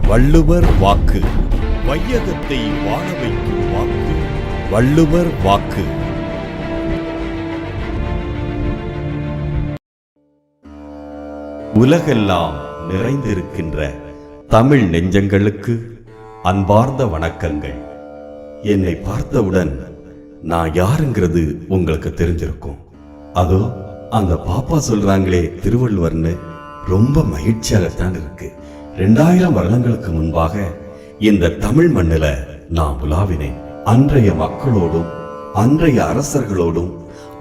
வள்ளுவர் வாக்கு. வையகத்தை வாழ வைக்கும் வாக்கு வள்ளுவர் வாக்கு. உலகெல்லாம் நிறைந்திருக்கின்ற தமிழ் நெஞ்சங்களுக்கு அன்பார்ந்த வணக்கங்கள். என்னை பார்த்தவுடன் நான் யாருங்கிறது உங்களுக்கு தெரிஞ்சிருக்கும். அதோ அந்த பாப்பா சொல்றாங்களே திருவள்ளுவர்னு, ரொம்ப மகிழ்ச்சியாகத்தான் இருக்கு. 2000 வருடங்களுக்கு முன்பாக இந்த தமிழ் மண்ணில நான் உலாவினேன். அன்றைய மக்களோடும் அன்றைய அரசர்களோடும்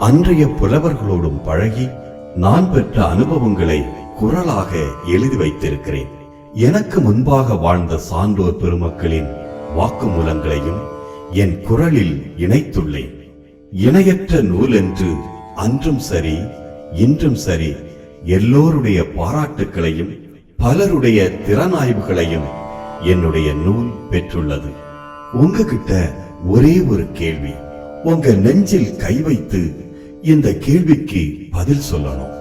அன்றைய புலவர்களோடும் பழகி நான் பெற்ற அனுபவங்களை குரலாக எழுதி வைத்திருக்கிறேன். எனக்கு முன்பாக வாழ்ந்த சான்றோர் பெருமக்களின் வாக்குமூலங்களையும் என் குரலில் இணைத்துள்ளேன். இணையற்ற நூல் என்று அன்றும் சரி இன்றும் சரி எல்லோருடைய பாராட்டுக்களையும் பலருடைய திறனாய்வுகளையும் என்னுடைய நூல் பெற்றுள்ளது. உங்ககிட்ட ஒரே ஒரு கேள்வி. உங்க நெஞ்சில் கை வைத்து இந்த கேள்விக்கு பதில் சொல்லணும்.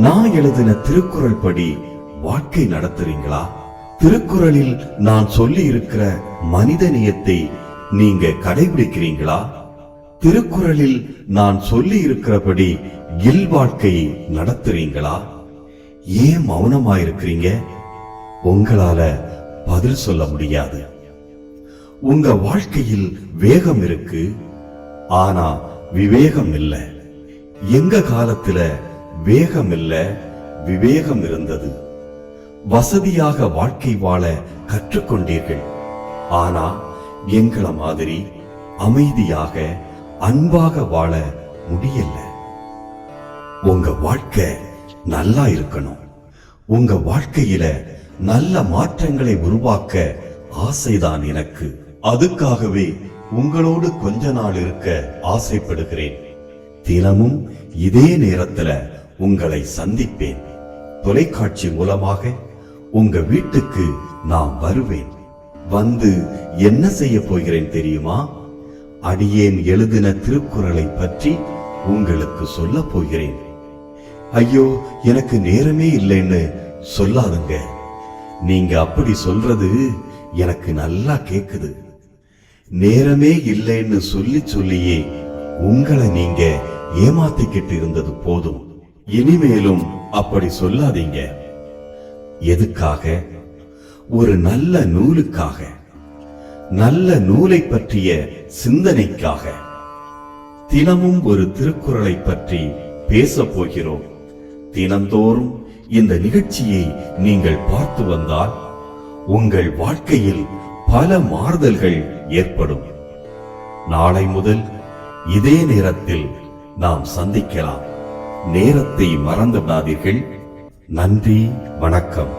நான் எழுதின திருக்குறள் படி வாழ்க்கை நடத்துறீங்களா? திருக்குறளில் நான் சொல்லி இருக்கிற மனிதநேயத்தை நீங்க கடைபிடிக்கிறீங்களா? திருக்குறளில் நான் சொல்லி இருக்கிறபடி இல்வாழ்க்கையை நடத்துறீங்களா? ஏன் மௌனமாயிருக்கிறீங்க? உங்களால பதில் சொல்ல முடியாது. உங்க வாழ்க்கையில் வேகம் இருக்கு, ஆனா விவேகம் இல்ல. எங்க காலத்துல வேகம் இல்ல, விவேகம் இருந்தது. வசதியாக வாழ்க்கை வாழ கற்றுக்கொண்டீர்கள். ஆனா எங்களை மாதிரி அமைதியாக அன்பாக வாழ முடியல. உங்க வாழ்க்கை நல்லா இருக்கணும். உங்க வாழ்க்கையில நல்ல மாற்றங்களை உருவாக்க ஆசைதான் எனக்கு. அதுக்காகவே உங்களோடு கொஞ்ச நாள் இருக்க ஆசைப்படுகிறேன். தினமும் இதே நேரத்துல உங்களை சந்திப்பேன். தொலைக்காட்சி மூலமாக உங்க வீட்டுக்கு நான் வருவேன். வந்து என்ன செய்ய போகிறேன் தெரியுமா? அடியேன் எழுதின திருக்குறளை பற்றி உங்களுக்கு சொல்ல போகிறேன். ஐயோ, எனக்கு நேரமே இல்லைன்னு சொல்லாதுங்க. நீங்க அப்படி சொல்றது எனக்கு நல்லா கேக்குது. நேரமே இல்லைன்னு சொல்லி சொல்லியே உங்களை நீங்க ஏமாத்திக்கிட்டு இருந்தது போதும். இனிமேலும் அப்படி சொல்லாதீங்க. எதுக்காக? ஒரு நல்ல நூலுக்காக, நல்ல நூலை பற்றிய சிந்தனைக்காக. தினமும் ஒரு திருக்குறளை பற்றி பேச போகிறோம். தினந்தோறும் இந்த நிகழ்ச்சியை நீங்கள் பார்த்து வந்தால் உங்கள் வாழ்க்கையில் பல மாறுதல்கள் ஏற்படும். நாளை முதல் இதே நேரத்தில் நாம் சந்திக்கலாம். நேரத்தை மறந்து விடாதீர்கள். நன்றி, வணக்கம்.